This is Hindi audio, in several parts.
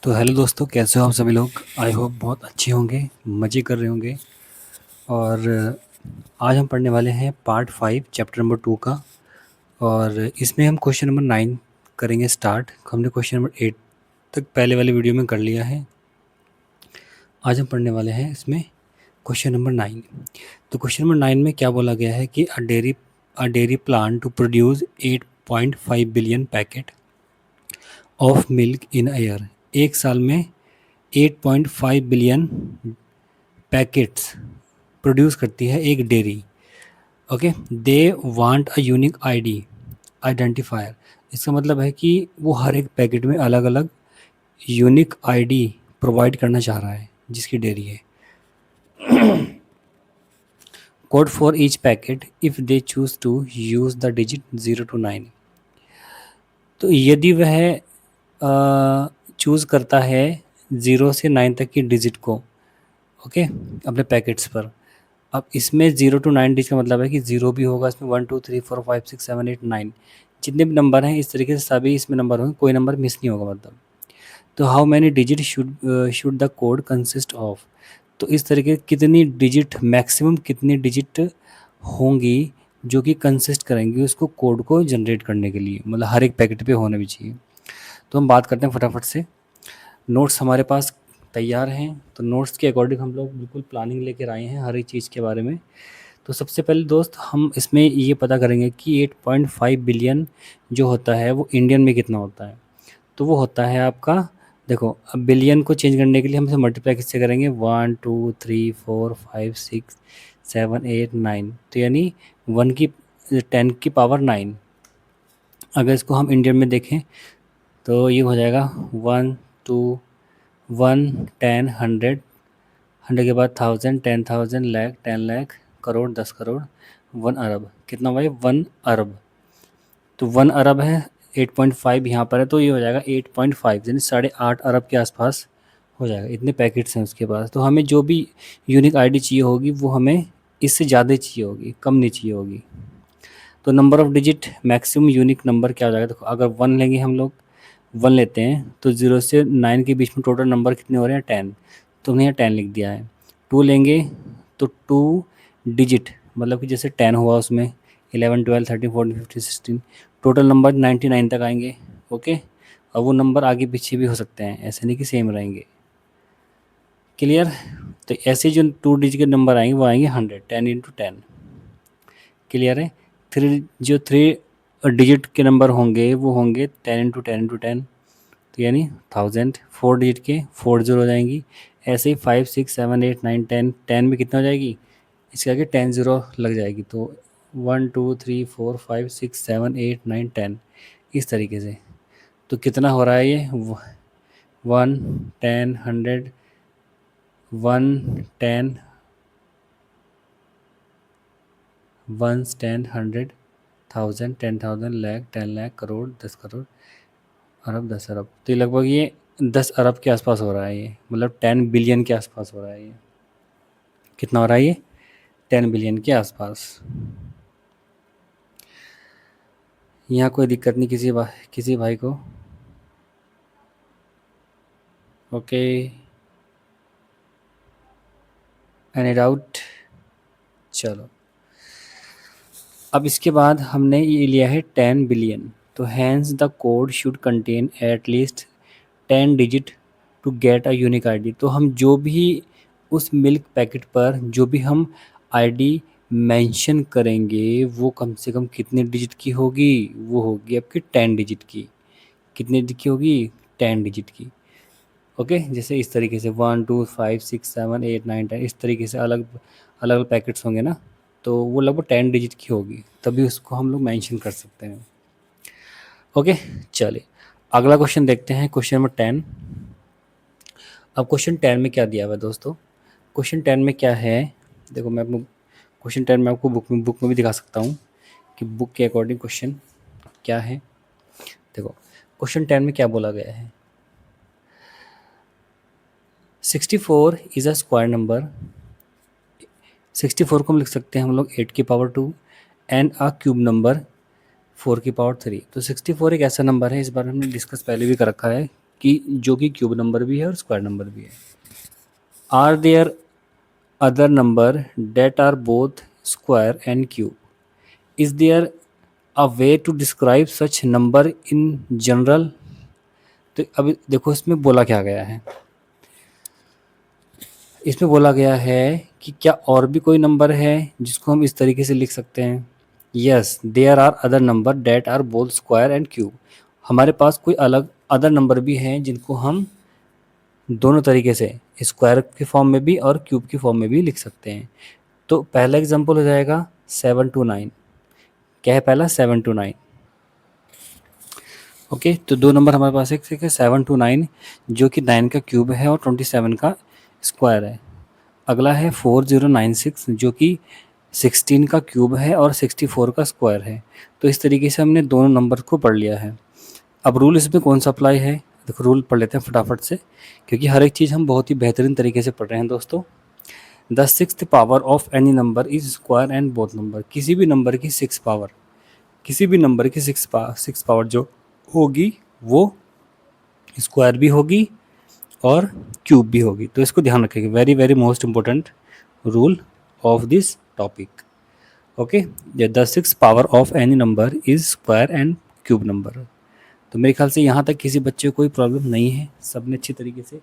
तो हेलो दोस्तों, कैसे हो आप सभी लोग। आई होप बहुत अच्छे होंगे, मज़े कर रहे होंगे। और आज हम पढ़ने वाले हैं पार्ट 5 चैप्टर नंबर 2 का। और इसमें हम क्वेश्चन नंबर 9 करेंगे स्टार्ट। हमने क्वेश्चन नंबर 8 तक पहले वाले वीडियो में कर लिया है। आज हम पढ़ने वाले हैं इसमें क्वेश्चन नंबर 9। तो क्वेश्चन नंबर 9 में क्या बोला गया है कि a dairy plan to produce 8.5 billion packet of milk in a year. एक साल में 8.5 बिलियन पैकेट्स प्रोड्यूस करती है एक dairy. Okay, they want a unique ID identifier. इसका मतलब है कि वो हर एक पैकेट में अलग अलग यूनिक आईडी प्रोवाइड करना चाह रहा है जिसकी डेयरी है। Code for each packet if they choose to use the digit 0 to 9। तो यदि वह चूज़ करता है 0 से 9 तक की डिजिट को, ओके, अपने पैकेट्स पर। अब इसमें 0 to 9 डिजिट का मतलब है कि 0 भी होगा इसमें, 1 2 3 4 5 6 7 8 9 जितने भी नंबर हैं इस तरीके से सभी इसमें नंबर होंगे, कोई नंबर मिस नहीं होगा मतलब। तो how many digit should the code consist of. तो इस तरीके कितनी डिजिट, मैक्सिमम कितनी डिजिट होंगी जो कि कंसिस्ट करेंगी उसको कोड को जनरेट करने के लिए, मतलब हर एक पैकेट पे होना भी चाहिए। तो हम बात करते हैं फटाफट से। नोट्स हमारे पास तैयार हैं, तो नोट्स के अकॉर्डिंग हम लोग बिल्कुल प्लानिंग लेकर आए हैं हर एक चीज़ के बारे में। तो सबसे पहले दोस्त हम इसमें ये पता करेंगे कि 8.5 बिलियन जो होता है वो इंडियन में कितना होता है। तो वो होता है आपका, देखो, अब बिलियन को चेंज करने के लिए हम इसे मल्टीप्लाई किससे करेंगे, 1 2 3 4 5 6 7 8 9। तो यानी 10 की पावर 9। अगर इसको हम इंडियन में देखें तो ये हो जाएगा 1 2 1 10 100, 100 के बाद 1000, 10,000, लाख, 10 लाख, करोड़, 10 करोड़, 1 अरब। कितना भाई, 1 अरब। तो 1 अरब है, 8.5 यहाँ पर है, तो ये हो जाएगा 8.5 यानी 8.5 अरब के आसपास हो जाएगा। इतने पैकेट्स हैं उसके पास। तो हमें जो भी यूनिक आईडी चाहिए होगी वो हमें इससे ज़्यादा चाहिए होगी, कम नहीं चाहिए होगी। तो number of digit maximum unique number क्या हो जाएगा, देखो अगर 1 लेंगे हम लोग, 1 लेते हैं तो 0 से 9 के बीच में टोटल नंबर कितने हो रहे हैं, 10। तो हमने यहाँ 10 लिख दिया है। 2 लेंगे तो 2 डिजिट, मतलब कि जैसे 10 हुआ उसमें 11 12 13 14 15 16 टोटल नंबर 99 तक आएंगे। ओके, और वो नंबर आगे पीछे भी हो सकते हैं, ऐसे नहीं कि सेम रहेंगे। क्लियर। तो ऐसे जो 2 डिजिट के नंबर आएंगे वो आएंगे 100, 10 × 10। क्लियर है। 3 डिजिट के नंबर होंगे वो होंगे 10 × 10 × 10, तो यानी 1000। 4 डिजिट के 4 जीरो हो जाएंगी। ऐसे ही 5 6 7 8 9 10, 10 में कितना हो जाएगी, इसके आगे 10 जीरो लग जाएगी। तो 1 2 3 4 5 6 7 8 9 10 इस तरीके से। तो कितना हो रहा है ये, 1 10 100 1 10 1 10 100 1000 10,000 लाख 10 लाख करोड़ 10 करोड़ अरब 10 अरब। तो ये लगभग ये 10 अरब के आसपास हो रहा है ये, मतलब 10 बिलियन के आसपास हो रहा है ये। कितना हो रहा है ये, 10 बिलियन के आसपास। यहाँ कोई दिक्कत नहीं किसी भाई को। Okay, any doubt. चलो, अब इसके बाद हमने ये लिया है 10 बिलियन। तो hence the code should contain at least 10 digit to get a unique ID. तो हम जो भी उस मिल्क पैकेट पर जो भी हम आईडी मेंशन करेंगे वो कम से कम कितने डिजिट की होगी, वो होगी आपकी 10 डिजिट की। कितने डिजिट की होगी, 10 डिजिट की। ओके, जैसे इस तरीके से 1 2 5 6 7 8 9 10 इस तरीके से अलग अलग पैकेट्स होंगे ना, तो वो लगभग 10 डिजिट की होगी, तभी उसको हम लोग मेंशन कर सकते हैं। ओके, चलिए अगला क्वेश्चन देखते हैं, क्वेश्चन नंबर 10। अब क्वेश्चन 10 में क्या दिया हुआ है दोस्तों, क्वेश्चन 10 में क्या है, देखो मैं क्वेश्चन 10 में आपको बुक में भी दिखा सकता हूँ कि बुक के अकॉर्डिंग क्वेश्चन क्या है। देखो क्वेश्चन 10 में क्या बोला गया है, 64 इज़ अ स्क्वायर नंबर। 64 को हम लिख सकते हैं हम लोग 8 की power 2 and a cube number 4 की पावर 3। तो 64 एक ऐसा नंबर है, इस बार हमने डिस्कस पहले भी कर रखा है कि जो कि क्यूब नंबर भी है और स्क्वायर नंबर भी है। Are there other number that are both square and cube? Is there a way to describe such number in general? तो अभी देखो इसमें बोला क्या गया है, इसमें बोला गया है कि क्या और भी कोई नंबर है जिसको हम इस तरीके से लिख सकते हैं? Yes, there are other number that are both square and cube. हमारे पास कोई अलग अदर नंबर भी हैं जिनको हम दोनों तरीके से, स्क्वायर के फॉर्म में भी और क्यूब की फॉर्म में भी लिख सकते हैं। तो पहला एग्जांपल हो जाएगा 7 to 9। क्या है पहला? 7 to 9। ओके, तो दो नंबर हमारे पास एक है 7 to 9 जो कि 9 का क्यूब है और 27 का स्क्वायर है। अगला है 4096 जो कि 16 का क्यूब है और 64 का स्क्वायर है। तो इस तरीके से हमने दोनों नंबर को पढ़ लिया है। अब रूल इसमें कौन सा अप्लाई है? देखो रूल पढ़ लेते हैं फटाफट से, क्योंकि हर एक चीज़ हम बहुत ही बेहतरीन तरीके से पढ़ रहे हैं दोस्तों। The sixth power of any number is square and both number. किसी भी नंबर की सिक्स पावर, किसी भी नंबर की सिक्स पावर जो होगी वो स्क्वायर भी होगी और क्यूब भी होगी। तो इसको ध्यान रखेंगे, very very most important rule of this topic. Okay, the six power of any number is square and cube number. तो मेरे ख्याल से यहाँ तक किसी बच्चे को कोई प्रॉब्लम नहीं है, सब ने अच्छी तरीके से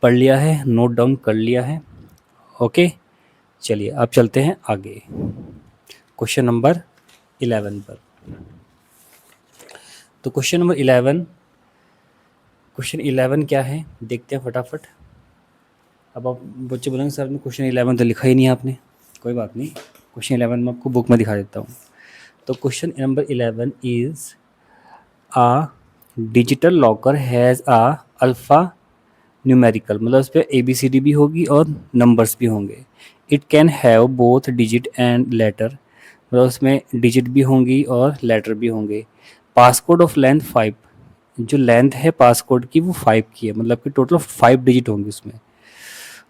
पढ़ लिया है, नोट डाउन कर लिया है। ओके, चलिए अब चलते हैं आगे क्वेश्चन नंबर 11 पर। तो क्वेश्चन नंबर 11 क्या है देखते हैं फटाफट। अब आप बच्चे बोलेंगे सर ने क्वेश्चन 11 तो लिखा ही नहीं है आपने। कोई बात नहीं, क्वेश्चन 11 मैं आपको बुक में दिखा देता हूँ। तो question number 11 is a digital locker has a alpha numerical, मतलब उस पर ABCD भी होगी और नंबर्स भी होंगे। It can have both digit and later, मतलब उसमें डिजिट भी होंगी और लेटर भी होंगे। पासकोड ऑफ लेंथ 5, जो लेंथ है पासकोड की वो 5 की है, मतलब कि टोटल 5 डिजिट होंगे उसमें।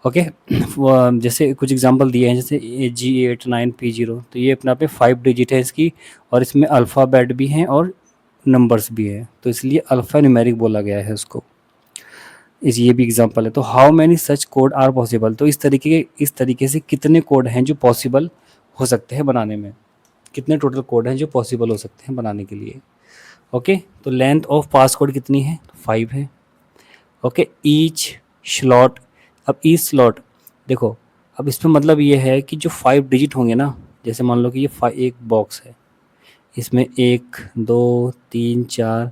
ओके, जैसे कुछ एग्जांपल दिए हैं जैसे G89P0, तो ये अपना पे 5 डिजिट है इसकी, और इसमें अल्फ़ाबेट भी हैं और नंबर्स भी हैं, तो इसलिए अल्फ़ा न्यूमेरिक बोला गया है उसको। ये भी एग्जांपल है। तो how many such code are possible, तो इस तरीके से कितने कोड हैं जो पॉसिबल हो सकते हैं बनाने में, कितने टोटल कोड हैं जो पॉसिबल हो सकते हैं बनाने के लिए। ओके, तो लेंथ ऑफ पास कोड कितनी है? 5 है। ओके, ईच स्लॉट, अब ईच स्लॉट देखो, अब इसमें मतलब ये है कि जो 5 डिजिट होंगे ना, जैसे मान लो कि ये एक बॉक्स है, इसमें 1 2 3 4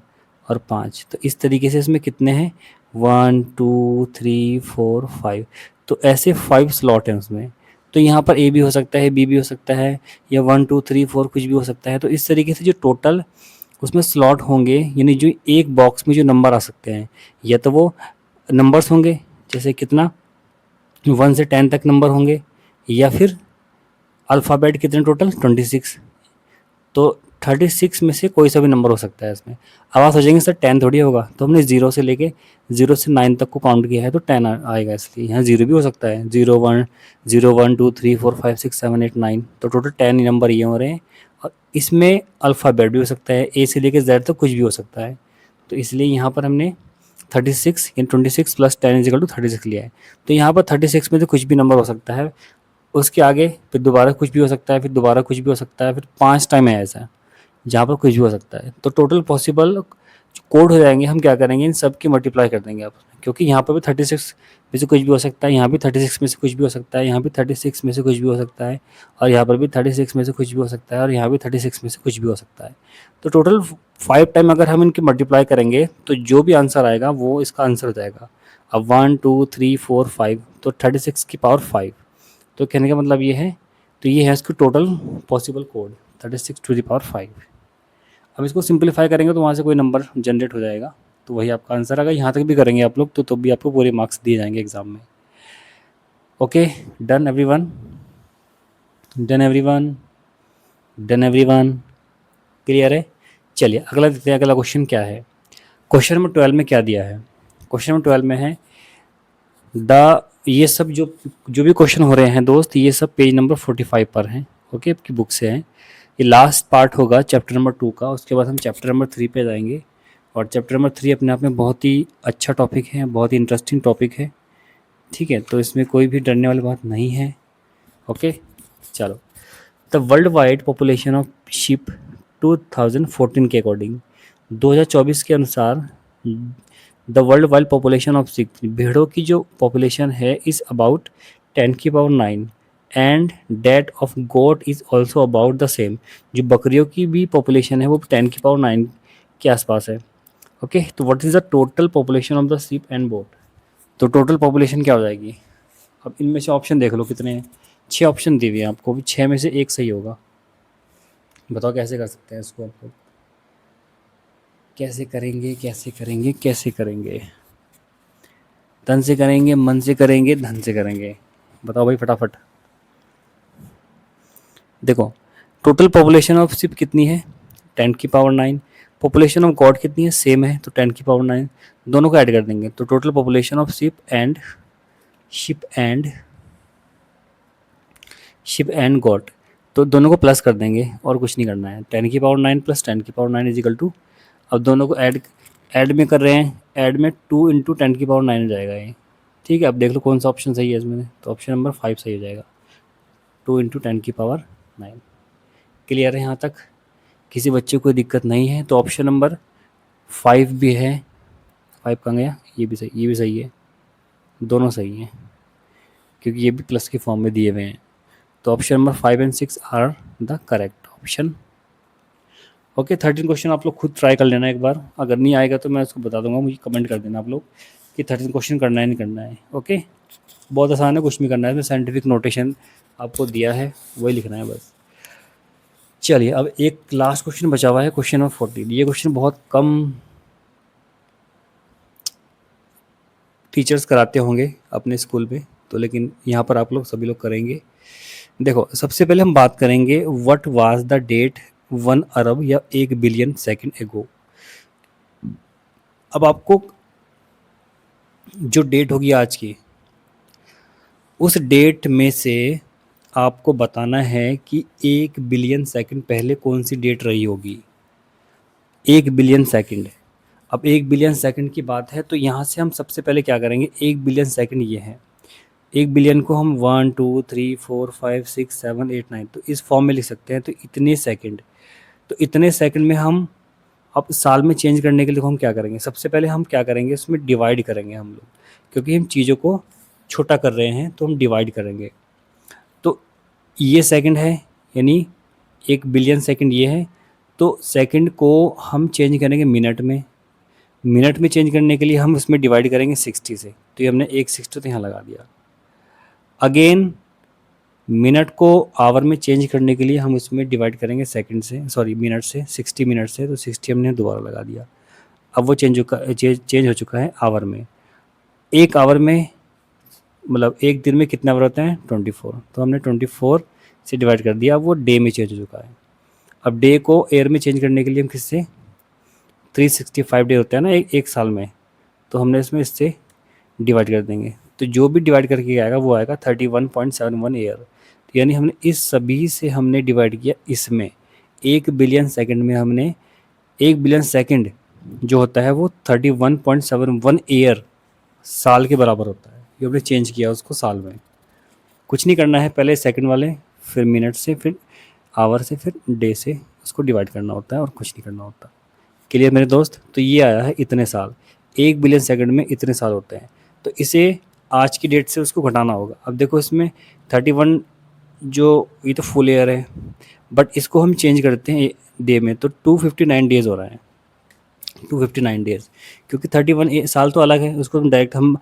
और 5, तो इस तरीके से इसमें कितने हैं? 1 2 3 4 5, तो ऐसे 5 स्लॉट हैं उसमें। तो यहाँ पर A भी हो सकता है, B भी हो सकता है, या 1 2 3 4 कुछ भी हो सकता है। तो इस तरीके से जो टोटल उसमें स्लॉट होंगे, यानी जो एक बॉक्स में जो नंबर आ सकते हैं, या तो वो नंबर्स होंगे जैसे कितना 1 से 10 तक नंबर होंगे, या फिर अल्फ़ाबेट कितने टोटल 26, तो 36 में से कोई सा भी नंबर हो सकता है इसमें। अब आप सोचेंगे सर 10 थोड़ी होगा, तो हमने 0 से लेके 0 से 9 तक को काउंट किया है तो 10 आएगा, इसलिए यहाँ 0 भी हो सकता है। 0 1 2 3 4 5 6 7 8 9, तो टोटल 10 नंबर ये हो रहे हैं। और इसमें अल्फ़ाबेट भी हो सकता है, A से लेके Z तक कुछ भी हो सकता है, तो इसलिए यहाँ पर हमने 36 यानी 26 + 10 = 36 लिया है। तो यहाँ पर 36 में से कुछ भी नंबर हो सकता है, उसके आगे फिर दोबारा कुछ भी हो सकता है, फिर दोबारा कुछ भी हो सकता है, फिर 5 टाइम है ऐसा जहाँ पर कुछ भी हो सकता है। तो टोटल पॉसिबल कोड हो जाएंगे, हम क्या करेंगे इन सब की मल्टीप्लाई कर देंगे आप, क्योंकि यहाँ पर भी 36 में से कुछ भी हो सकता है, यहाँ भी 36 में से कुछ भी हो सकता है, यहाँ भी 36 में से कुछ भी हो सकता है, और यहाँ पर भी 36 में से कुछ भी हो सकता है, और यहाँ भी 36 में से कुछ भी हो सकता है। तो टोटल 5 टाइम अगर हम इनकी मल्टीप्लाई करेंगे तो जो भी आंसर आएगा वो इसका आंसर हो जाएगा। अब 1 2 3 4 5, तो 36 की पावर 5, तो कहने का मतलब ये है, तो ये है इसकी टोटल पॉसिबल कोड 36⁵। अब इसको सिंपलीफाई करेंगे तो वहाँ से कोई नंबर जनरेट हो जाएगा, तो वही आपका आंसर आएगा। यहाँ तक भी करेंगे आप लोग तो भी आपको पूरे मार्क्स दिए जाएंगे एग्ज़ाम में। Okay, done everyone, done everyone, done everyone, clear है। चलिए अगला देखते हैं, अगला क्वेश्चन क्या है। क्वेश्चन नंबर 12 में क्या दिया है? क्वेश्चन नंबर 12 में है ये सब जो भी क्वेश्चन हो रहे हैं दोस्त, ये सब पेज नंबर 45 पर हैं। ओके, आपकी बुक से हैं। ये लास्ट पार्ट होगा चैप्टर नंबर 2 का, उसके बाद हम चैप्टर नंबर 3 पे जाएंगे और चैप्टर नंबर 3 अपने आप में बहुत ही अच्छा टॉपिक है, बहुत ही इंटरेस्टिंग टॉपिक है, ठीक है। तो इसमें कोई भी डरने वाली बात नहीं है। ओके, चलो। The world wide population of sheep 2014 के अकॉर्डिंग, 2024 के अनुसार the world wide population of sheep, भेड़ों की जो पॉपुलेशन है is about 10⁹ and that of goat is also about the same. जो बकरियों की भी पॉपुलेशन है वो 10⁹ के आसपास है। ओके, तो what is the total population of the ship and boat. तो टोटल पॉपुलेशन क्या हो जाएगी। अब इनमें से ऑप्शन देख लो कितने हैं। 6 ऑप्शन दिए हुए हैं आपको, भी 6 में से एक सही होगा। बताओ कैसे कर सकते हैं इसको आप लोग, कैसे करेंगे, कैसे करेंगे, कैसे करेंगे। तन से करेंगे, मन से करेंगे, धन से करेंगे। बताओ भाई फटाफट। देखो, टोटल पॉपुलेशन ऑफ शिप कितनी है, 10⁹। पॉपुलेशन ऑफ गॉड कितनी है, सेम है, तो 10⁹। दोनों को ऐड कर देंगे तो total population of ship and God, तो दोनों को प्लस कर देंगे और कुछ नहीं करना है। 10⁹ प्लस 10⁹ इज इक्वल टू, अब दोनों को ऐड में कर रहे हैं, ऐड में 2 इंटू 10⁹ हो जाएगा ये, ठीक है। अब देख लो कौन सा ऑप्शन सही है इसमें, तो ऑप्शन नंबर 5 सही हो जाएगा, 2 इंटू 10⁹। क्लियर है यहाँ तक, किसी बच्चे को कोई दिक्कत नहीं है। तो ऑप्शन नंबर 5 भी है, 5 कहाँ गया, ये भी सही, ये भी सही है, दोनों सही हैं क्योंकि ये भी प्लस के फॉर्म में दिए हुए हैं। तो option number 5 and 6 are the correct option. Okay, 13 question आप लोग खुद ट्राई कर लेना एक बार, अगर नहीं आएगा तो मैं उसको बता दूंगा, मुझे कमेंट कर देना आप लोग कि 13 क्वेश्चन करना है नहीं करना है। ओके, बहुत आसान है, कुछ नहीं करना है, इसमें साइंटिफिक नोटेशन आपको दिया है वही लिखना है बस। चलिए, अब एक लास्ट क्वेश्चन बचा हुआ है, क्वेश्चन नंबर 14। ये क्वेश्चन बहुत कम टीचर्स कराते होंगे अपने स्कूल में, तो लेकिन यहाँ पर आप लोग सभी लोग करेंगे। देखो, सबसे पहले हम बात करेंगे व्हाट वाज द डेट 1 अरब या 1 बिलियन सेकंड एगो। अब आपको जो डेट होगी आज की, उस डेट में से आपको बताना है कि 1 बिलियन सेकंड पहले कौन सी डेट रही होगी। 1 बिलियन सेकंड, अब 1 बिलियन सेकंड की बात है तो यहाँ से हम सबसे पहले क्या करेंगे, 1 बिलियन सेकंड ये है, 1 बिलियन को हम 1 2 3 4 5 6 7 8 9 तो इस फॉर्म में लिख सकते हैं। तो इतने सेकंड, तो इतने सेकंड में हम अब साल में चेंज करने के लिए हम क्या करेंगे, सबसे पहले हम क्या करेंगे, उसमें डिवाइड करेंगे हम लोग, क्योंकि हम चीज़ों को छोटा कर रहे हैं तो हम डिवाइड करेंगे। तो ये सेकंड है, यानी 1 बिलियन सेकंड ये है, तो सेकंड को हम चेंज करेंगे मिनट में, मिनट में चेंज करने के लिए हम उसमें डिवाइड करेंगे 60 से, तो ये हमने 1/60 तो यहाँ लगा दिया। अगेन मिनट को आवर में चेंज करने के लिए हम उसमें डिवाइड करेंगे सेकंड से, सॉरी मिनट से, 60 मिनट से, तो 60 हमने दोबारा लगा दिया। अब वो चेंज हो चुका है आवर में। एक आवर में मतलब एक दिन में कितना आवर होता है, 24, तो हमने 24 से डिवाइड कर दिया, अब वो डे में चेंज हो चुका है। अब डे को एयर में चेंज करने के लिए हम किससे, 365 डे होते हैं ना एक साल में, तो हमने इसमें इससे डिवाइड कर देंगे, तो जो भी डिवाइड करके आएगा वो आएगा 31.71 ईयर। तो यानी हमने इस सभी से हमने डिवाइड किया इसमें, 1 बिलियन सेकंड में हमने 1 बिलियन सेकंड जो होता है वो 31.71 ईयर साल के बराबर होता है। ये हमने चेंज किया उसको साल में। कुछ नहीं करना है, पहले सेकंड वाले, फिर मिनट से, फिर आवर से, फिर डे से उसको डिवाइड करना होता है और कुछ नहीं करना होता। क्लियर मेरे दोस्त, तो ये आया है इतने साल, 1 बिलियन सेकंड में इतने साल होते हैं, तो इसे आज की डेट से उसको घटाना होगा। अब देखो इसमें 31 जो ये तो फुल ईयर है, बट इसको हम चेंज करते हैं डे में, तो 259 डेज़ हो रहा है, 259 डेज़, क्योंकि 31 साल तो अलग है, उसको हम डायरेक्ट हम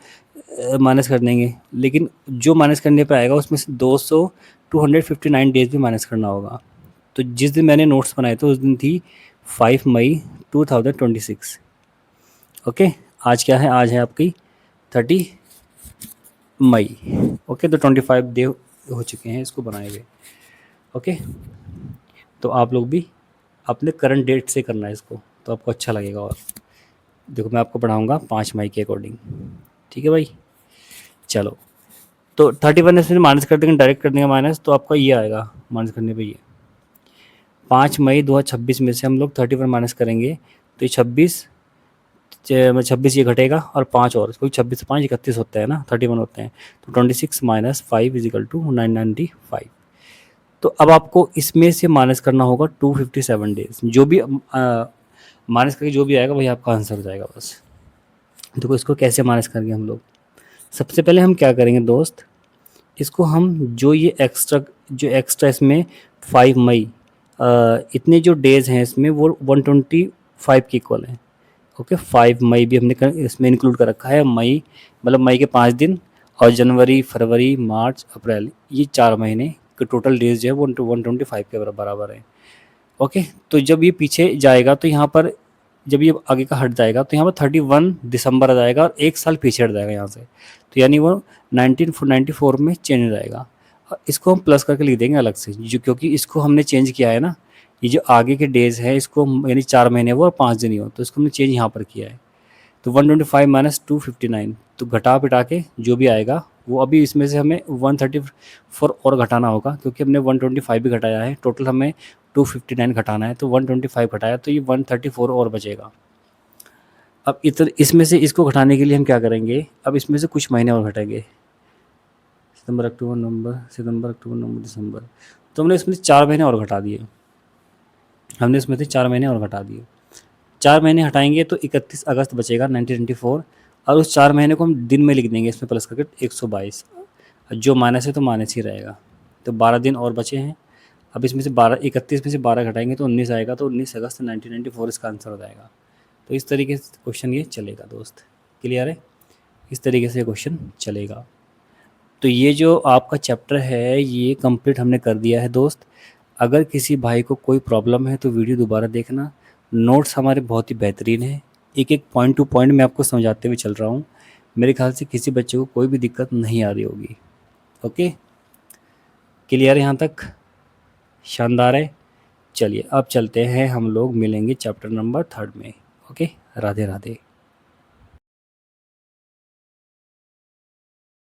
माइनस कर देंगे, लेकिन जो माइनस करने पे आएगा उसमें से 259 डेज़ भी माइनस करना होगा। तो जिस दिन मैंने नोट्स बनाए थे उस दिन थी 5 मई 2026। ओके, आज क्या है, आज है आपकी 30 मई। ओके, तो 25 डे हो चुके हैं इसको बनाए हुए। ओके, तो आप लोग भी अपने करंट डेट से करना है इसको, तो आपको अच्छा लगेगा। और देखो मैं आपको पढ़ाऊँगा 5 मई के अकॉर्डिंग, ठीक है भाई। चलो, तो 31 से माइनस कर देंगे, डायरेक्ट कर देंगे माइनस, तो आपका ये आएगा माइनस करने पे ये 5 मई 2026 में से हम लोग 31 माइनस करेंगे, तो ये 26 26 ये घटेगा और 5 और, क्योंकि 26 से 5 31 होते हैं ना, 31 होते हैं। तो 26 माइनस 5 इज इक्वल टू 995। तो अब आपको इसमें से माइनस करना होगा 257 डेज, जो भी माइनस करके जो भी आएगा वही आपका आंसर हो जाएगा बस। देखो इसको कैसे माइनस करेंगे हम लोग। सबसे पहले हम क्या करेंगे दोस्त, इसको हम जो एक्स्ट्रा इसमें 5 मई इतने जो डेज हैं इसमें वो 125 के इक्वल हैं। ओके, 5 मई भी हमने इसमें इंक्लूड कर रखा है। मई मतलब मई के 5 दिन, और जनवरी, फरवरी, मार्च, अप्रैल, ये 4 महीने के टोटल डेज जो है वो 125 के बराबर है। ओके, तो जब ये पीछे जाएगा तो यहाँ पर, जब ये आगे का हट जाएगा तो यहाँ पर 31 दिसंबर आ जाएगा और एक साल पीछे हट जाएगा यहाँ से, तो यानी वो 1994 में चेंज हो जाएगा। इसको हम प्लस करके लिख देंगे अलग से, जो क्योंकि इसको हमने चेंज किया है ना, ये जो आगे के डेज है इसको यानी 4 महीने वो और 5 दिन ही हो, तो इसको हमने चेंज यहाँ पर किया है। तो 125 माइनस 259, तो घटा पिटा के जो भी आएगा वो, अभी इसमें से हमें 134 और घटाना होगा, क्योंकि हमने 125 भी घटाया है, टोटल हमें 259 घटाना है, तो 125 घटाया तो ये 134 और बचेगा। अब इधर इसमें से इसको घटाने के लिए हम क्या करेंगे, अब इसमें से कुछ महीने और घटेंगे, सितंबर अक्टूबर नवंबर दिसंबर, तो हमने इसमें से 4 महीने और घटा दिए, हमने इसमें से 4 महीने और घटा दिए। 4 महीने हटाएंगे तो 31 अगस्त बचेगा 1994, और उस 4 महीने को हम दिन में लिख देंगे इसमें प्लस करके 122, जो माइनस है तो माइनस ही रहेगा, तो 12 दिन और बचे हैं। अब इसमें से 31 में से 12 घटाएंगे तो 19 आएगा, तो 19 अगस्त 1994 इसका आंसर हो जाएगा। तो इस तरीके से क्वेश्चन ये चलेगा दोस्त, क्लियर है, इस तरीके से क्वेश्चन चलेगा। तो ये जो आपका चैप्टर है ये कंप्लीट हमने कर दिया है दोस्त। अगर किसी भाई को कोई प्रॉब्लम है तो वीडियो दोबारा देखना, नोट्स हमारे बहुत ही बेहतरीन हैं, एक एक पॉइंट टू पॉइंट मैं आपको समझाते हुए चल रहा हूँ, मेरे ख्याल से किसी बच्चे को कोई भी दिक्कत नहीं आ रही होगी। ओके, क्लियर है यहाँ तक, शानदार है। चलिए अब चलते हैं, हम लोग मिलेंगे चैप्टर नंबर 3 में। ओके, राधे राधे।